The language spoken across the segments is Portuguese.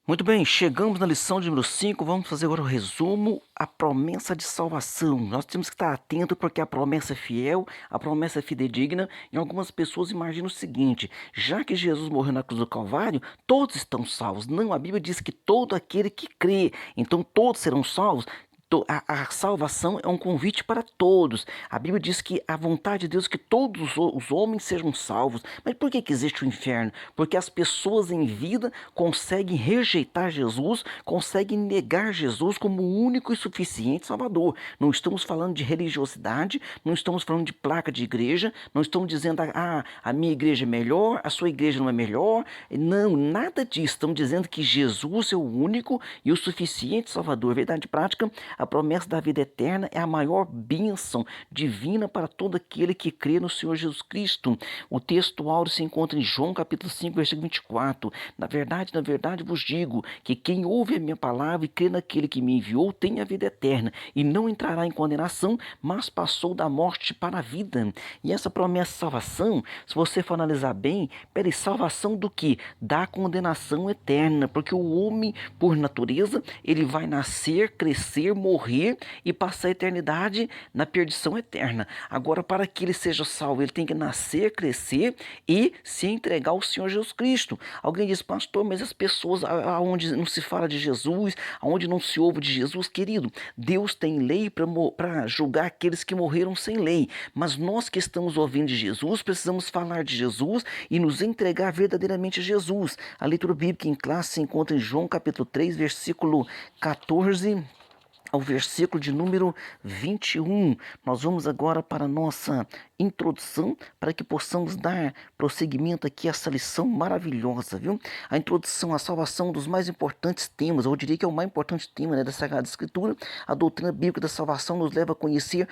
Muito bem, chegamos na lição de número 5. Vamos fazer agora o resumo, a promessa de salvação. Nós temos que estar atento porque a promessa é fiel, a promessa é fidedigna, e algumas pessoas imaginam o seguinte: já que Jesus morreu na cruz do Calvário, todos estão salvos. Não, a Bíblia diz que todo aquele que crê, então todos serão salvos. A salvação é um convite para todos. A Bíblia diz que a vontade de Deus é que todos os homens sejam salvos. Mas por que existe o inferno? Porque as pessoas em vida conseguem rejeitar Jesus, conseguem negar Jesus como o único e suficiente Salvador. Não estamos falando de religiosidade, não estamos falando de placa de igreja, não estamos dizendo a minha igreja é melhor, a sua igreja não é melhor. Não, nada disso. Estamos dizendo que Jesus é o único e o suficiente Salvador. Verdade prática, a promessa da vida eterna é a maior bênção divina para todo aquele que crê no Senhor Jesus Cristo. O texto áureo se encontra em João capítulo 5, versículo 24. Na verdade vos digo que quem ouve a minha palavra e crê naquele que me enviou tem a vida eterna e não entrará em condenação, mas passou da morte para a vida. E essa promessa de salvação, se você for analisar bem, peraí, salvação do que? Da condenação eterna, porque o homem, por natureza, ele vai nascer, crescer, morrer e passar a eternidade na perdição eterna. Agora, para que ele seja salvo, ele tem que nascer, crescer e se entregar ao Senhor Jesus Cristo. Alguém diz, pastor, mas as pessoas aonde não se fala de Jesus, aonde não se ouve de Jesus, querido, Deus tem lei para julgar aqueles que morreram sem lei, mas nós que estamos ouvindo de Jesus, precisamos falar de Jesus e nos entregar verdadeiramente a Jesus. A leitura bíblica em classe se encontra em João capítulo 3, versículo 14 ao versículo de número 21. Nós vamos agora para a nossa introdução, para que possamos dar prosseguimento aqui a essa lição maravilhosa, viu? A introdução à salvação, um dos mais importantes temas, eu diria que é o mais importante tema, né, da Sagrada Escritura. A doutrina bíblica da salvação nos leva a conhecer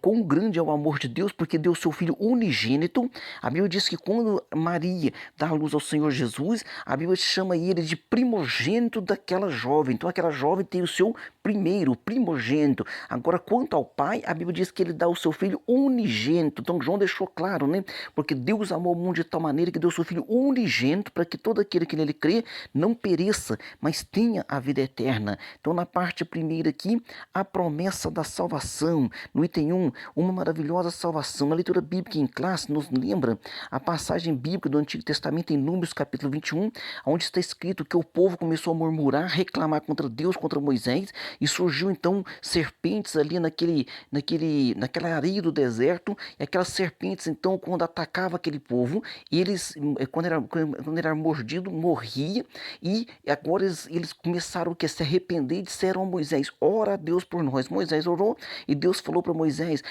quão grande é o amor de Deus, porque deu seu Filho unigênito. A Bíblia diz que quando Maria dá a luz ao Senhor Jesus, a Bíblia chama ele de primogênito daquela jovem. Então aquela jovem tem o seu primeiro, primogênito. Agora, quanto ao Pai, a Bíblia diz que ele dá o seu Filho unigênito. Então João deixou claro, né? Porque Deus amou o mundo de tal maneira que deu o seu Filho unigênito para que todo aquele que nele crê não pereça, mas tenha a vida eterna. Então, na parte primeira aqui, a promessa da salvação. No item 1, uma maravilhosa salvação. Na leitura bíblica em classe, nos lembra a passagem bíblica do Antigo Testamento em Números capítulo 21, onde está escrito que o povo começou a murmurar, reclamar contra Deus, contra Moisés, e surgiu então serpentes ali naquela areia do deserto, e aquelas serpentes então quando atacavam aquele povo, eles quando era mordido, morria, e agora eles começaram a se arrepender e disseram a Moisés, ora a Deus por nós. Moisés orou e Deus falou para Moisés,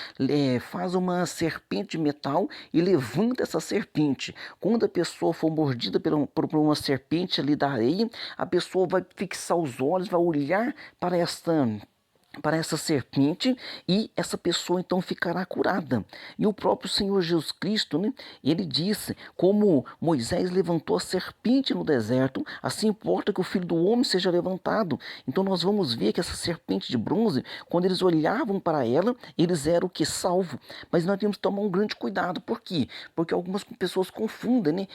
faz uma serpente de metal e levanta essa serpente. Quando a pessoa for mordida por uma serpente ali da areia, a pessoa vai fixar os olhos, vai olhar para essa serpente e essa pessoa então ficará curada. E o próprio Senhor Jesus Cristo, né, ele disse, como Moisés levantou a serpente no deserto, assim importa que o Filho do Homem seja levantado. Então nós vamos ver que essa serpente de bronze, quando eles olhavam para ela, eles eram o que? Salvo. Mas nós temos que tomar um grande cuidado. Por quê? Porque algumas pessoas confundem, né,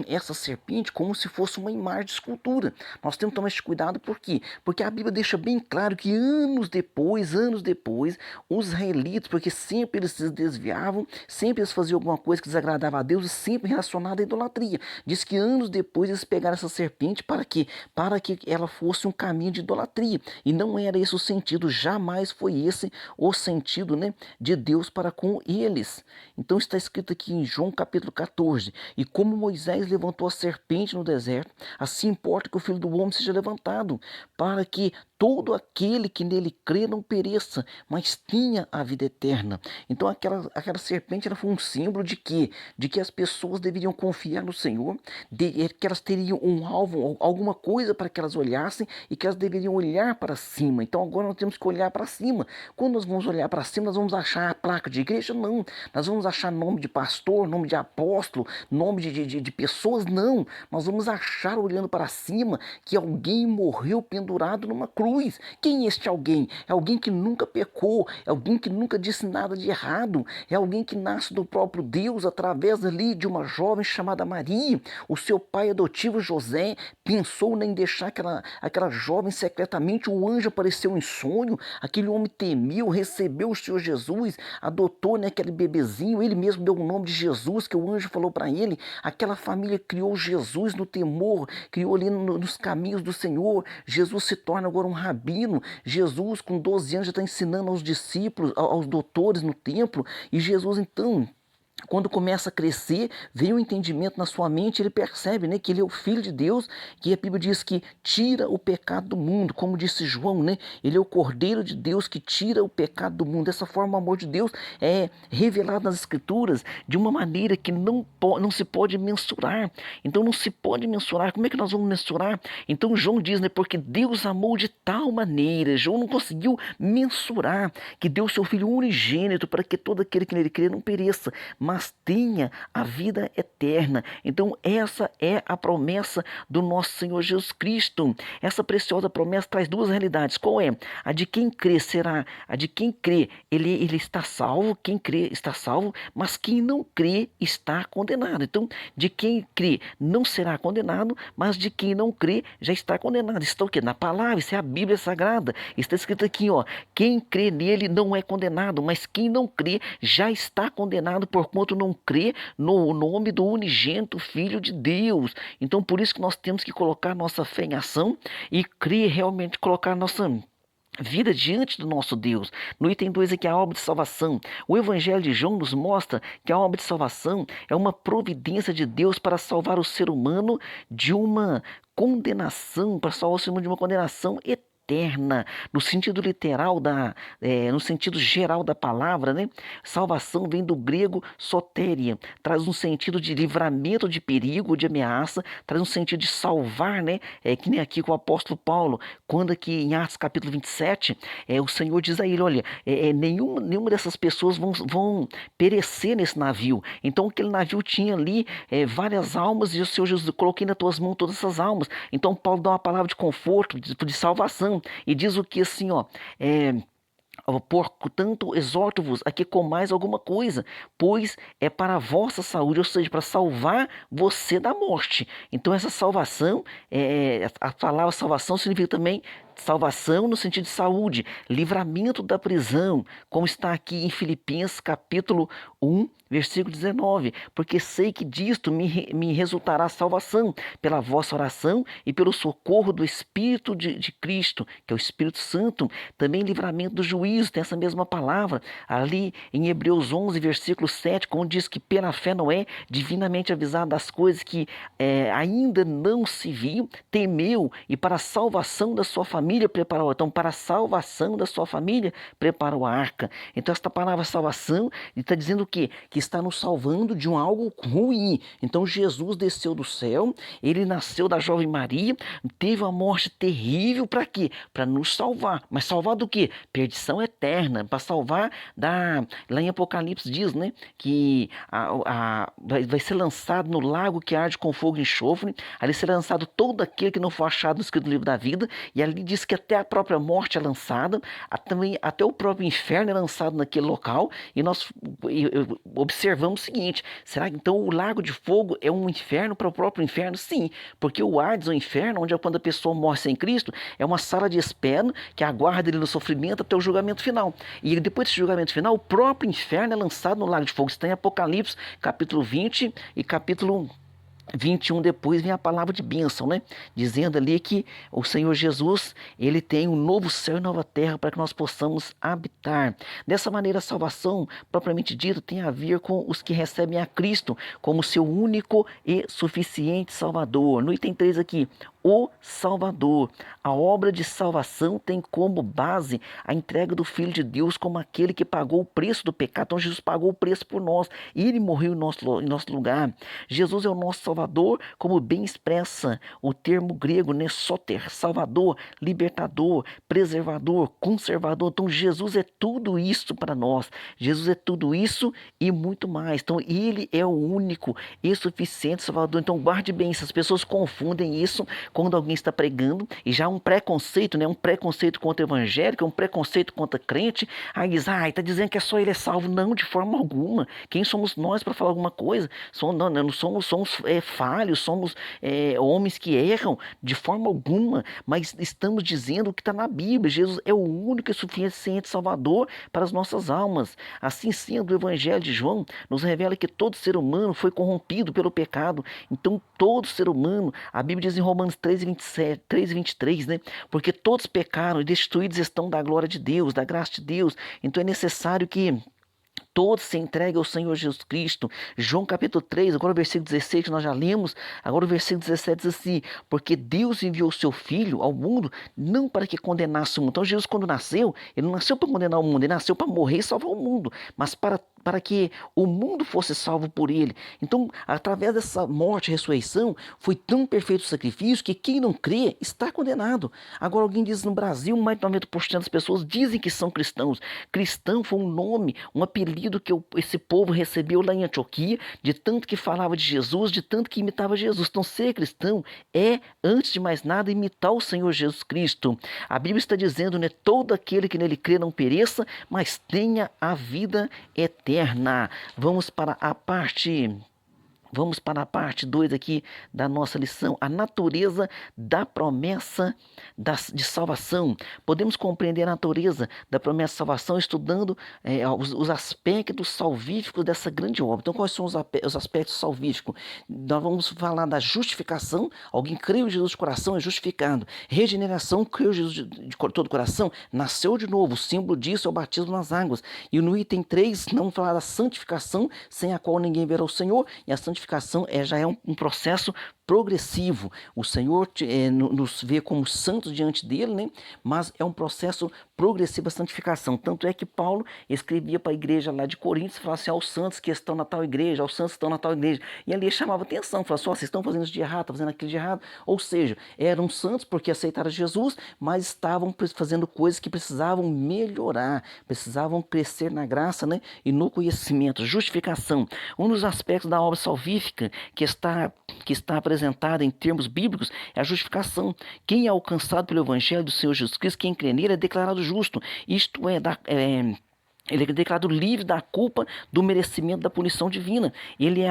essa serpente como se fosse uma imagem de escultura. Nós temos que tomar esse cuidado. Por quê? Porque a Bíblia deixa bem claro que anos depois, os israelitas, porque sempre eles se desviavam, sempre eles faziam alguma coisa que desagradava a Deus e sempre relacionada à idolatria. Diz que anos depois eles pegaram essa serpente para quê? Para que ela fosse um caminho de idolatria. E não era esse o sentido, jamais foi esse o sentido, né, de Deus para com eles. Então está escrito aqui em João capítulo 14, e como Moisés levantou a serpente no deserto, assim importa que o Filho do Homem seja levantado, para que todo aquele que nele crê não pereça, mas tenha a vida eterna. Então aquela serpente ela foi um símbolo de quê? De que as pessoas deveriam confiar no Senhor, que elas teriam um alvo, alguma coisa para que elas olhassem e que elas deveriam olhar para cima. Então agora nós temos que olhar para cima. Quando nós vamos olhar para cima, nós vamos achar a placa de igreja? Não. Nós vamos achar nome de pastor, nome de apóstolo, nome de pessoas? Não. Nós vamos achar olhando para cima que alguém morreu pendurado numa cruz. Quem é este alguém? alguém, é alguém que nunca pecou, é alguém que nunca disse nada de errado, é alguém que nasce do próprio Deus através ali de uma jovem chamada Maria. O seu pai adotivo José pensou em deixar aquela jovem secretamente, um anjo apareceu em sonho, aquele homem temeu, recebeu o Senhor Jesus, adotou, né, aquele bebezinho, ele mesmo deu o nome de Jesus, que o anjo falou para ele. Aquela família criou Jesus no temor, criou ali nos caminhos do Senhor. Jesus se torna agora um rabino. Jesus, com 12 anos, já está ensinando aos discípulos, aos doutores no templo. E Jesus, então, quando começa a crescer, vem um entendimento na sua mente, ele percebe, né, que ele é o Filho de Deus, que a Bíblia diz que tira o pecado do mundo, como disse João, né? Ele é o Cordeiro de Deus que tira o pecado do mundo. Dessa forma, o amor de Deus é revelado nas Escrituras de uma maneira que não se pode mensurar. Então não se pode mensurar. Como é que nós vamos mensurar? Então João diz, né, porque Deus amou de tal maneira, João não conseguiu mensurar, que deu seu Filho unigênito para que todo aquele que nele crê não pereça, mas tenha a vida eterna. Então essa é a promessa do nosso Senhor Jesus Cristo. Essa preciosa promessa traz duas realidades. Qual é? A de quem crê será, a de quem crê, ele está salvo, quem crê está salvo, mas quem não crê está condenado. Então, de quem crê não será condenado, mas de quem não crê já está condenado. Está o quê? Na palavra, isso é a Bíblia Sagrada. Está escrito aqui, ó, quem crê nele não é condenado, mas quem não crê já está condenado porquanto não crê no nome do unigênito Filho de Deus. Então por isso que nós temos que colocar nossa fé em ação e crer realmente, colocar nossa vida diante do nosso Deus. No item 2 aqui, a obra de salvação. O Evangelho de João nos mostra que a obra de salvação é uma providência de Deus para salvar o ser humano de uma condenação, para salvar o ser humano de uma condenação eterna. No sentido literal no sentido geral da palavra, né? Salvação vem do grego soteria, traz um sentido de livramento de perigo, de ameaça, traz um sentido de salvar, né? Que nem aqui com o apóstolo Paulo, quando aqui em Atos capítulo 27, o Senhor diz a ele, olha, nenhuma dessas pessoas vão perecer nesse navio. Então aquele navio tinha ali várias almas e o Senhor Jesus, coloquei nas tuas mãos todas essas almas. Então Paulo dá uma palavra de conforto, de salvação, e diz o que assim, ó, portanto, exorto-vos a que comais alguma coisa, pois é para a vossa saúde, ou seja, para salvar você da morte. Então, essa salvação, a palavra salvação significa também salvação no sentido de saúde, livramento da prisão, como está aqui em Filipenses capítulo 1, versículo 19, porque sei que disto me resultará salvação, pela vossa oração e pelo socorro do Espírito de Cristo, que é o Espírito Santo, também livramento do juízo, tem essa mesma palavra, ali em Hebreus 11, versículo 7, quando diz que pela fé Noé, divinamente avisado das coisas que ainda não se viam, temeu e para a salvação da sua família preparou. Então, para a salvação da sua família, preparou a arca. Então, esta palavra salvação está dizendo o quê? Que está nos salvando de um algo ruim. Então, Jesus desceu do céu, ele nasceu da jovem Maria, teve uma morte terrível, para quê? Para nos salvar. Mas salvar do quê? Perdição eterna. Para salvar lá em Apocalipse diz, né? Que vai ser lançado no lago que arde com fogo e enxofre. Ali será lançado todo aquele que não for achado no escrito do livro da vida. E ali diz que até a própria morte é lançada, também até o próprio inferno é lançado naquele local, e nós observamos o seguinte, será que então o lago de fogo é um inferno para o próprio inferno? Sim, porque o Hades, o inferno, onde é quando a pessoa morre sem Cristo, é uma sala de espera que aguarda ele no sofrimento até o julgamento final. E depois desse julgamento final, o próprio inferno é lançado no lago de fogo. Isso está em Apocalipse, capítulo 20 e capítulo 21 depois vem a palavra de bênção, né? Dizendo ali que o Senhor Jesus, ele tem um novo céu e nova terra para que nós possamos habitar. Dessa maneira, a salvação, propriamente dita, tem a ver com os que recebem a Cristo como seu único e suficiente Salvador. No item 3 aqui, o Salvador. A obra de salvação tem como base a entrega do Filho de Deus como aquele que pagou o preço do pecado. Então Jesus pagou o preço por nós e ele morreu em nosso lugar. Jesus é o nosso Salvador, como bem expressa o termo grego, né? Soter, Salvador, libertador, preservador, conservador. Então Jesus é tudo isso para nós. Jesus é tudo isso e muito mais. Então ele é o único e suficiente Salvador. Então guarde bem, se as pessoas confundem isso quando alguém está pregando e já há um preconceito, né? Um preconceito contra o evangélico, um preconceito contra crente. Aí diz, está dizendo que é só ele é salvo. Não, de forma alguma. Quem somos nós para falar alguma coisa? Não somos falhos, somos homens que erram de forma alguma, mas estamos dizendo o que está na Bíblia. Jesus é o único e suficiente Salvador para as nossas almas. Assim sendo, o Evangelho de João nos revela que todo ser humano foi corrompido pelo pecado. Então, todo ser humano, a Bíblia diz em Romanos 3:27, 3:23, né? Porque todos pecaram e destituídos estão da glória de Deus, da graça de Deus. Então, é necessário que todos se entreguem ao Senhor Jesus Cristo. João capítulo 3, agora o versículo 16 que nós já lemos, agora o versículo 17 diz assim, porque Deus enviou o seu Filho ao mundo, não para que condenasse o mundo. Então Jesus quando nasceu, ele não nasceu para condenar o mundo, ele nasceu para morrer e salvar o mundo, mas para que o mundo fosse salvo por ele. Então, através dessa morte e ressurreição, foi tão perfeito o sacrifício que quem não crê está condenado. Agora alguém diz no Brasil, mais de 90% das pessoas dizem que são cristãos. Cristão foi um nome, um apelido que esse povo recebeu lá em Antioquia, de tanto que falava de Jesus, de tanto que imitava Jesus. Então, ser cristão é, antes de mais nada, imitar o Senhor Jesus Cristo. A Bíblia está dizendo, né, todo aquele que nele crê não pereça, mas tenha a vida eterna. Vamos para a parte 2 aqui da nossa lição, a natureza da promessa de salvação. Podemos compreender a natureza da promessa de salvação estudando os aspectos salvíficos dessa grande obra. Então, quais são os aspectos salvíficos? Nós vamos falar da justificação, alguém creu em Jesus de coração, é justificado. Regeneração, creu em Jesus de todo o coração, nasceu de novo, o símbolo disso é o batismo nas águas. E no item 3, vamos falar da santificação, sem a qual ninguém verá o Senhor, e a santificação já é um processo progressivo. O Senhor nos vê como santos diante dele, né? Mas é um processo progressivo a santificação. Tanto é que Paulo escrevia para a igreja lá de Coríntios e falava assim, aos santos que estão na tal igreja, aos santos que estão na tal igreja. E ali chamava atenção, falava assim, vocês estão fazendo isso de errado, estão fazendo aquilo de errado. Ou seja, eram santos porque aceitaram Jesus, mas estavam fazendo coisas que precisavam melhorar, precisavam crescer na graça, né? E no conhecimento. Justificação. Um dos aspectos da obra salvífica que está apresentada em termos bíblicos é a justificação. Quem é alcançado pelo Evangelho do Senhor Jesus Cristo, quem crê nele é declarado justo. Isto ele é declarado livre da culpa, do merecimento da punição divina. Ele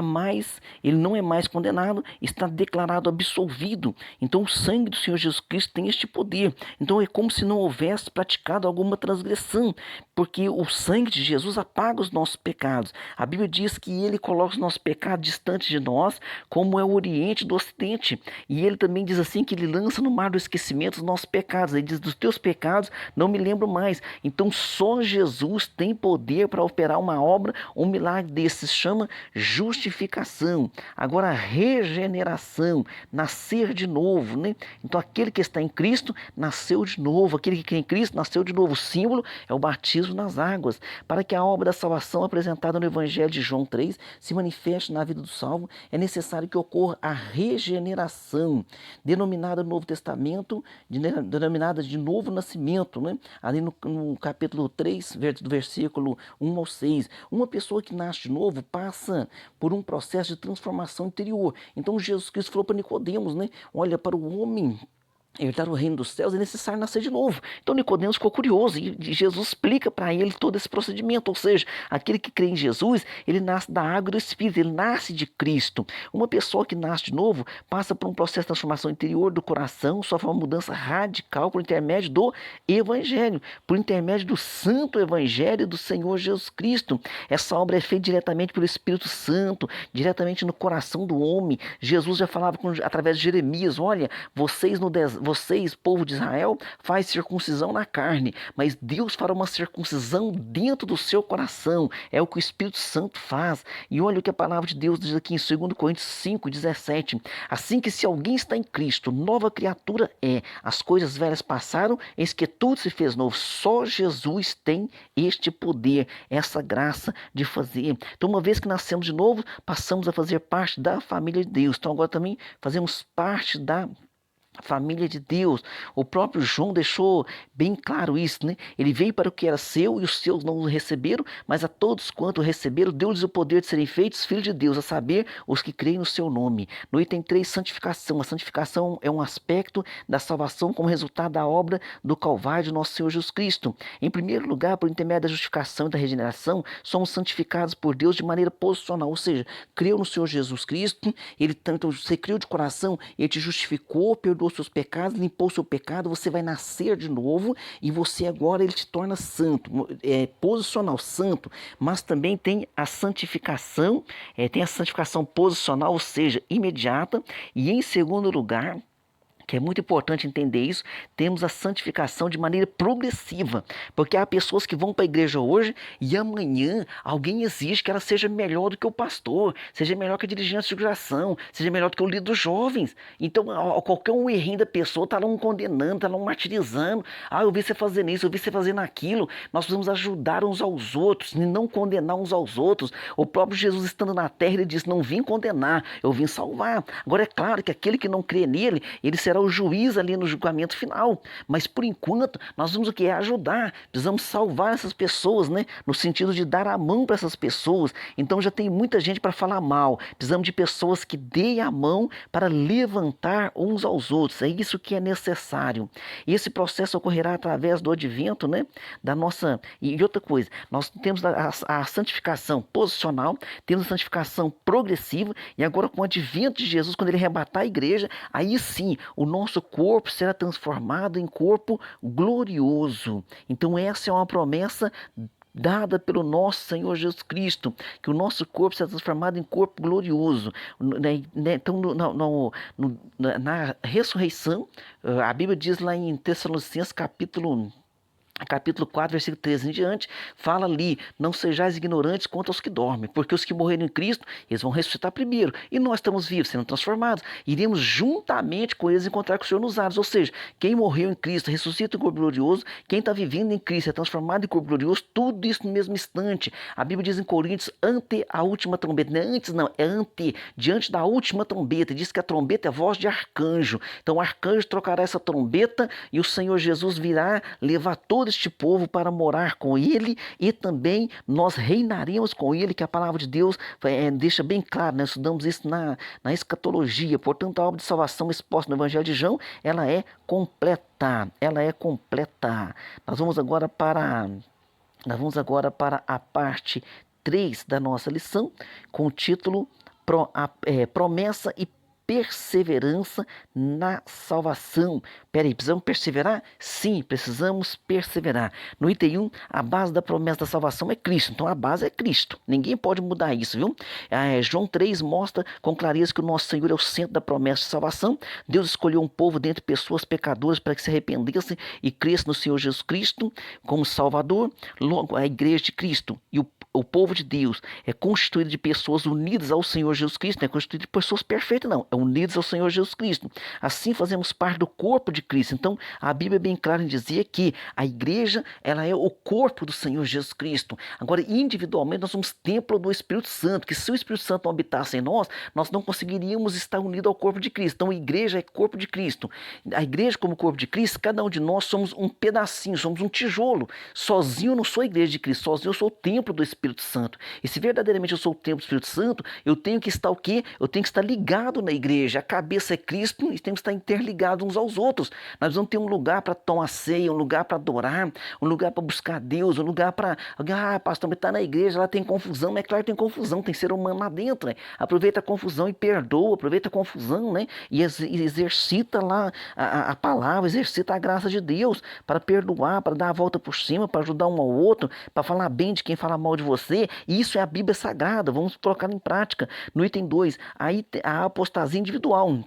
não é mais condenado, está declarado absolvido. Então o sangue do Senhor Jesus Cristo tem este poder. Então é como se não houvesse praticado alguma transgressão, porque o sangue de Jesus apaga os nossos pecados. A Bíblia diz que ele coloca os nossos pecados distantes de nós, como é o Oriente do Ocidente. E ele também diz assim que ele lança no mar do esquecimento os nossos pecados. Ele diz, dos teus pecados não me lembro mais. Então só Jesus tem poder para operar uma obra, um milagre desses, chama justificação. Agora, regeneração, nascer de novo, né? Então, aquele que está em Cristo nasceu de novo, aquele que crê em Cristo nasceu de novo. O símbolo é o batismo nas águas, para que a obra da salvação apresentada no Evangelho de João 3 se manifeste na vida do salvo, é necessário que ocorra a regeneração, denominada no Novo Testamento, denominada de novo nascimento, né? Ali no capítulo 3, do versículo 1 ao 6. Uma pessoa que nasce de novo passa por um processo de transformação interior. Então Jesus Cristo falou para Nicodemos, né? Olha, para o homem herdar o reino dos céus é necessário nascer de novo. Então Nicodemos ficou curioso e Jesus explica para ele todo esse procedimento, ou seja, aquele que crê em Jesus, ele nasce da água e do Espírito, ele nasce de Cristo. Uma pessoa que nasce de novo passa por um processo de transformação interior do coração, sofre uma mudança radical por intermédio do Evangelho, por intermédio do Santo Evangelho do Senhor Jesus Cristo. Essa obra é feita diretamente pelo Espírito Santo, diretamente no coração do homem. Jesus já falava através de Jeremias, olha, vocês, povo de Israel, faz circuncisão na carne, mas Deus fará uma circuncisão dentro do seu coração. É o que o Espírito Santo faz. E olha o que a palavra de Deus diz aqui em 2 Coríntios 5:17. Assim que se alguém está em Cristo, nova criatura é. As coisas velhas passaram, eis que tudo se fez novo. Só Jesus tem este poder, essa graça de fazer. Então, uma vez que nascemos de novo, passamos a fazer parte da família de Deus. Então, agora também fazemos parte da família de Deus. O próprio João deixou bem claro isso, né? Ele veio para o que era seu e os seus não o receberam, mas a todos quanto o receberam, deu-lhes o poder de serem feitos filhos de Deus, a saber, os que creem no seu nome. No item 3, santificação. A santificação é um aspecto da salvação como resultado da obra do Calvário de nosso Senhor Jesus Cristo. Em primeiro lugar, por intermédio da justificação e da regeneração, somos santificados por Deus de maneira posicional, ou seja, creu no Senhor Jesus Cristo, ele tanto você creu de coração, ele te justificou, perdoou seus pecados, limpou seu pecado, você vai nascer de novo e você agora ele te torna santo, posicional, santo, mas também tem a santificação, tem a santificação posicional, ou seja, imediata, e em segundo lugar, que é muito importante entender isso, temos a santificação de maneira progressiva, porque há pessoas que vão para a igreja hoje e amanhã alguém exige que ela seja melhor do que o pastor, seja melhor que a dirigente de oração, seja melhor do que o líder dos jovens. Então, qualquer um errinho da pessoa está lá um condenando, está lá um martirizando. Ah, eu vi você fazendo isso, eu vi você fazendo aquilo. Nós precisamos ajudar uns aos outros e não condenar uns aos outros. O próprio Jesus estando na terra, ele disse, não vim condenar, eu vim salvar. Agora é claro que aquele que não crê nele, ele será o juiz ali no julgamento final, mas por enquanto nós vamos o que? Ajudar, precisamos salvar essas pessoas, né? No sentido de dar a mão para essas pessoas. Então já tem muita gente para falar mal, precisamos de pessoas que deem a mão para levantar uns aos outros, é isso que é necessário. E esse processo ocorrerá através do advento, né? Da nossa, e outra coisa, nós temos a santificação posicional, temos a santificação progressiva, e agora com o advento de Jesus, quando ele arrebatar a igreja, aí sim, o nosso corpo será transformado em corpo glorioso. Então essa é uma promessa dada pelo nosso Senhor Jesus Cristo, que o nosso corpo será transformado em corpo glorioso. Então, na ressurreição, a Bíblia diz lá em Tessalonicenses capítulo 4, versículo 13 em diante, fala ali, não sejais ignorantes quanto aos que dormem, porque os que morreram em Cristo, eles vão ressuscitar primeiro, e nós estamos vivos, sendo transformados, iremos juntamente com eles encontrar com o Senhor nos ares, ou seja, quem morreu em Cristo ressuscita em corpo glorioso, quem está vivendo em Cristo é transformado em corpo glorioso, tudo isso no mesmo instante. A Bíblia diz em Coríntios, ante a última trombeta, não é antes não, é ante, diante da última trombeta, diz que a trombeta é voz de arcanjo, então o arcanjo trocará essa trombeta, e o Senhor Jesus virá levar todo este povo para morar com ele, e também nós reinaremos com ele, que a palavra de Deus deixa bem claro, nós estudamos isso na escatologia. Portanto, a obra de salvação exposta no Evangelho de João, ela é completa, Nós vamos agora para a parte 3 da nossa lição, com o título Promessa e perseverança na salvação. Peraí, precisamos perseverar? Sim, precisamos perseverar. No item 1, a base da promessa da salvação é Cristo. Então a base é Cristo. Ninguém pode mudar isso, viu? João 3 mostra com clareza que o nosso Senhor é o centro da promessa de salvação. Deus escolheu um povo dentre pessoas pecadoras para que se arrependessem e crescem no Senhor Jesus Cristo como Salvador. Logo, a igreja de Cristo e o povo de Deus é constituído de pessoas unidas ao Senhor Jesus Cristo, não é constituído de pessoas perfeitas, não, é unidos ao Senhor Jesus Cristo. Assim fazemos parte do corpo de Cristo. Então, a Bíblia é bem clara em dizer que a igreja, ela é o corpo do Senhor Jesus Cristo. Agora, individualmente, nós somos templo do Espírito Santo, que se o Espírito Santo não habitasse em nós, nós não conseguiríamos estar unidos ao corpo de Cristo. Então, a igreja é corpo de Cristo. A igreja como corpo de Cristo, cada um de nós somos um pedacinho, somos um tijolo. Sozinho eu não sou a igreja de Cristo, sozinho eu sou o templo do Espírito Santo. E se verdadeiramente eu sou o templo do Espírito Santo, eu tenho que estar o quê? Eu tenho que estar ligado na igreja. A cabeça é Cristo e temos que estar interligados uns aos outros. Nós vamos ter um lugar para tomar ceia, um lugar para adorar, um lugar para buscar Deus, um lugar para... pastor, mas está na igreja, lá tem confusão. Mas é claro que tem confusão, tem ser humano lá dentro, né? Aproveita a confusão e perdoa, aproveita a confusão, né? E exercita lá a palavra, exercita a graça de Deus para perdoar, para dar a volta por cima, para ajudar um ao outro, para falar bem de quem fala mal de você. E isso é a Bíblia Sagrada, vamos colocar em prática. No item 2, aí a apostasia individual.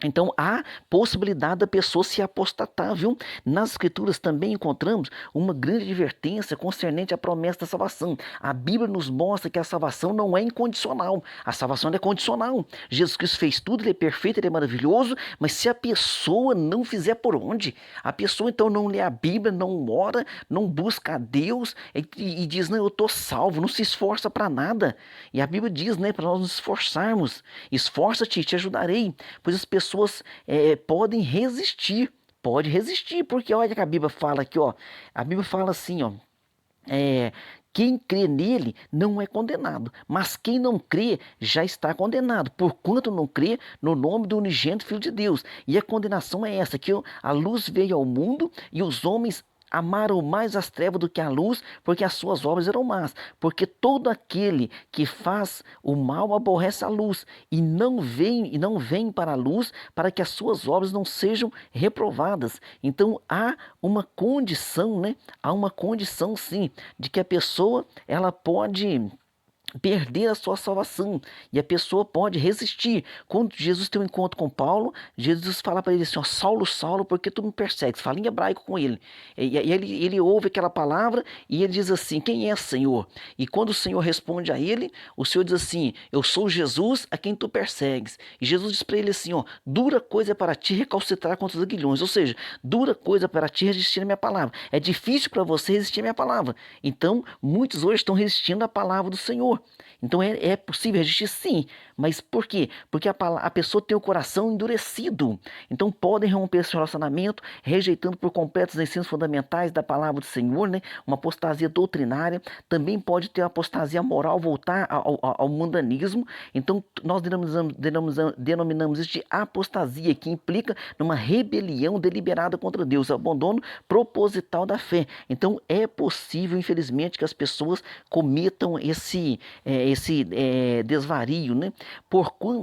Então há possibilidade da pessoa se apostatar, viu? Nas escrituras também encontramos uma grande advertência concernente à promessa da salvação. A Bíblia nos mostra que a salvação não é incondicional. A salvação é condicional. Jesus Cristo fez tudo, ele é perfeito, ele é maravilhoso, mas se a pessoa não fizer por onde? A pessoa então não lê a Bíblia, não ora, não busca a Deus e diz, não, eu estou salvo, não se esforça para nada. E a Bíblia diz, né, para nós nos esforçarmos. Esforça-te e te ajudarei. Pois as pessoas pessoas podem resistir. Pode resistir, porque olha que a Bíblia fala aqui, ó. A Bíblia fala assim, ó. Quem crê nele não é condenado, mas quem não crê já está condenado, porquanto não crê no nome do unigênito Filho de Deus. E a condenação é essa, que a luz veio ao mundo e os homens amaram mais as trevas do que a luz, porque as suas obras eram más. Porque todo aquele que faz o mal aborrece a luz e não vem para a luz, para que as suas obras não sejam reprovadas. Então há uma condição, né? Há uma condição, sim, de que a pessoa ela pode perder a sua salvação, e a pessoa pode resistir. Quando Jesus tem um encontro com Paulo, Jesus fala para ele assim, ó, Saulo, Saulo, por que tu me persegues? Fala em hebraico com ele. E ele ouve aquela palavra e ele diz assim, quem é, Senhor? E quando o Senhor responde a ele, o Senhor diz assim, eu sou Jesus a quem tu persegues. E Jesus diz para ele assim, ó, dura coisa para ti recalcitrar contra os aguilhões, ou seja, dura coisa para ti resistir à minha palavra. É difícil para você resistir à minha palavra. Então, muitos hoje estão resistindo à palavra do Senhor. Então é possível resistir, sim, mas por quê? Porque a pessoa tem o coração endurecido. Então podem romper esse relacionamento, rejeitando por completo os ensinos fundamentais da palavra do Senhor, né? Uma apostasia doutrinária. Também pode ter uma apostasia moral, voltar ao mundanismo. Então nós denominamos isso de apostasia, que implica numa rebelião deliberada contra Deus, abandono proposital da fé. Então é possível, infelizmente, que as pessoas cometam esse desvario, né?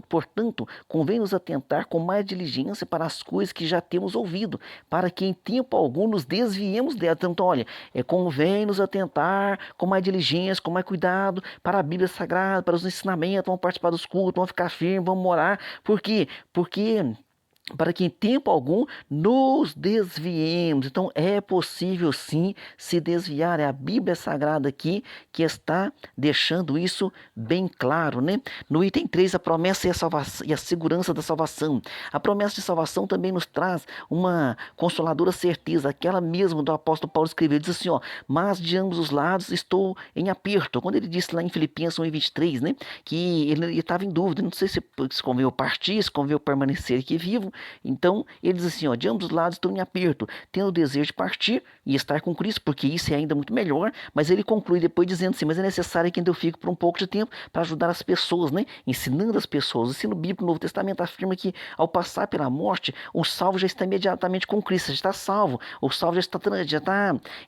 Portanto, convém nos atentar com mais diligência para as coisas que já temos ouvido, para que em tempo algum nos desviemos delas. Então, olha, convém nos atentar com mais diligência, com mais cuidado para a Bíblia Sagrada, para os ensinamentos, vamos participar dos cultos, vamos ficar firmes, vamos orar. Por quê? Porque para que em tempo algum nos desviemos. Então é possível sim se desviar. É a Bíblia Sagrada aqui que está deixando isso bem claro, né? No item 3, a promessa e a segurança da salvação. A promessa de salvação também nos traz uma consoladora certeza, aquela mesmo do apóstolo Paulo escreveu, ele diz assim, ó, mas de ambos os lados estou em aperto. Quando ele disse lá em Filipenses 1:23, né, que ele estava em dúvida, não sei se convém eu partir, se convém eu permanecer aqui vivo. Então, ele diz assim, ó, de ambos os lados estou em aperto, tendo o desejo de partir e estar com Cristo, porque isso é ainda muito melhor, mas ele conclui depois dizendo assim, mas é necessário que ainda eu fique por um pouco de tempo para ajudar as pessoas, né, ensinando as pessoas. O ensino bíblico do Novo Testamento afirma que ao passar pela morte, o salvo já está imediatamente com Cristo, já está salvo, o salvo já está...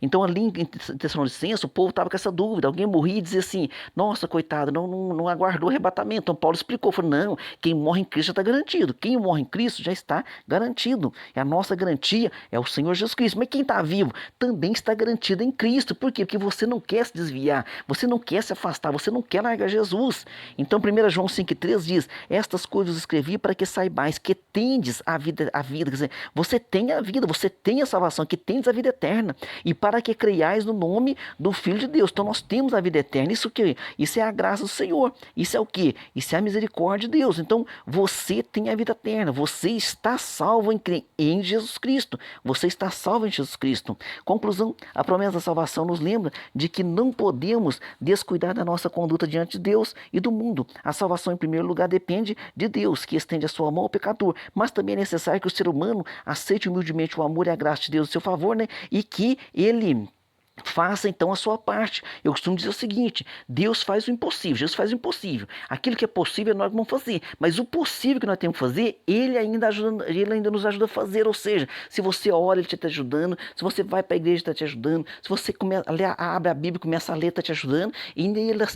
Então, ali em Tessalonicenses, o povo estava com essa dúvida, alguém morria e dizia assim, nossa, coitado, não aguardou o arrebatamento. Então, Paulo explicou, falou, não, quem morre em Cristo já está garantido, quem morre em Cristo já está garantido. E a nossa garantia é o Senhor Jesus Cristo. Mas quem está vivo também está garantido em Cristo. Por quê? Porque você não quer se desviar, você não quer se afastar, você não quer largar Jesus. Então 1 João 5,3 diz, estas coisas escrevi para que saibais que tendes a vida. Quer dizer, você tem a vida, você tem a salvação, que tendes a vida eterna. E para que creiais no nome do Filho de Deus. Então nós temos a vida eterna. Isso que? Isso é a graça do Senhor. Isso é o quê? Isso é a misericórdia de Deus. Então você tem a vida eterna. Você está salvo em Jesus Cristo. Você está salvo em Jesus Cristo. Conclusão, a promessa da salvação nos lembra de que não podemos descuidar da nossa conduta diante de Deus e do mundo. A salvação, em primeiro lugar, depende de Deus, que estende a sua mão ao pecador. Mas também é necessário que o ser humano aceite humildemente o amor e a graça de Deus a seu favor, né? E que ele faça então a sua parte. Eu costumo dizer o seguinte, Deus faz o impossível, Jesus faz o impossível. Aquilo que é possível nós vamos fazer, mas o possível que nós temos que fazer, Ele ainda nos ajuda a fazer. Ou seja, se você ora, Ele está te ajudando, se você vai para a igreja, está te ajudando, se você abre a Bíblia e começa a ler, está te ajudando, e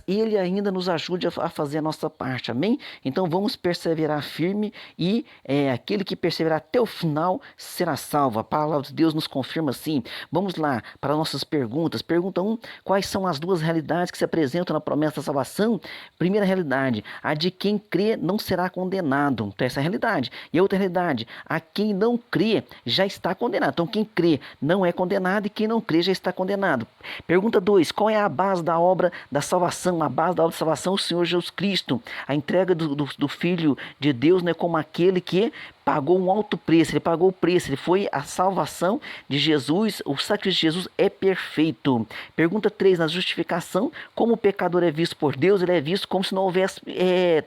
Ele ainda nos ajude a fazer a nossa parte, amém? Então vamos perseverar firme e aquele que perseverar até o final será salvo. A palavra de Deus nos confirma assim. Vamos lá para nossas perguntas. Pergunta 1, quais são as duas realidades que se apresentam na promessa da salvação? Primeira realidade, a de quem crê não será condenado. Então essa é a realidade. E a outra realidade, a quem não crê já está condenado. Então quem crê não é condenado e quem não crê já está condenado. Pergunta 2, qual é a base da obra da salvação? A base da obra da salvação é o Senhor Jesus Cristo. A entrega do Filho de Deus, né, como aquele que pagou um alto preço, ele pagou o preço, ele foi a salvação de Jesus, o sacrifício de Jesus é perfeito. Pergunta 3, na justificação, como o pecador é visto por Deus, ele é visto como se não houvesse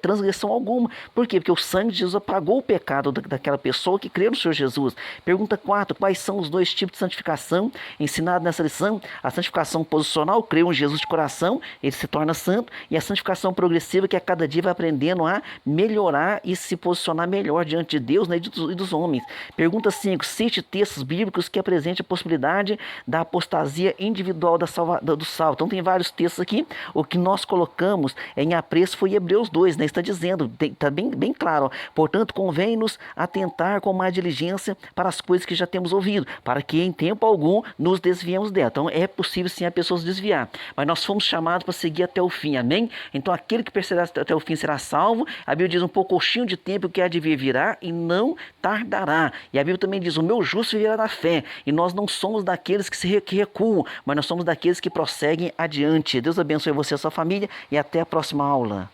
transgressão alguma. Por quê? Porque o sangue de Jesus apagou o pecado daquela pessoa que crê no Senhor Jesus. Pergunta 4, quais são os dois tipos de santificação ensinados nessa lição? A santificação posicional, creu em Jesus de coração, ele se torna santo, e a santificação progressiva, que a cada dia vai aprendendo a melhorar e se posicionar melhor diante de Deus, né, e dos homens. Pergunta 5, cite textos bíblicos que apresentem a possibilidade da apostasia individual do salvo. Então tem vários textos aqui, o que nós colocamos em apreço foi Hebreus 2, né, está dizendo, está bem claro, ó, portanto convém-nos atentar com mais diligência para as coisas que já temos ouvido, para que em tempo algum nos desviemos dela. Então é possível sim a pessoa se desviar, mas nós fomos chamados para seguir até o fim, amém? Então aquele que perseverar até o fim será salvo. A Bíblia diz um pouquinho de tempo que há de vir virá e não tardará. E a Bíblia também diz, o meu justo viverá na fé. E nós não somos daqueles que recuam, mas nós somos daqueles que prosseguem adiante. Deus abençoe você e a sua família e até a próxima aula.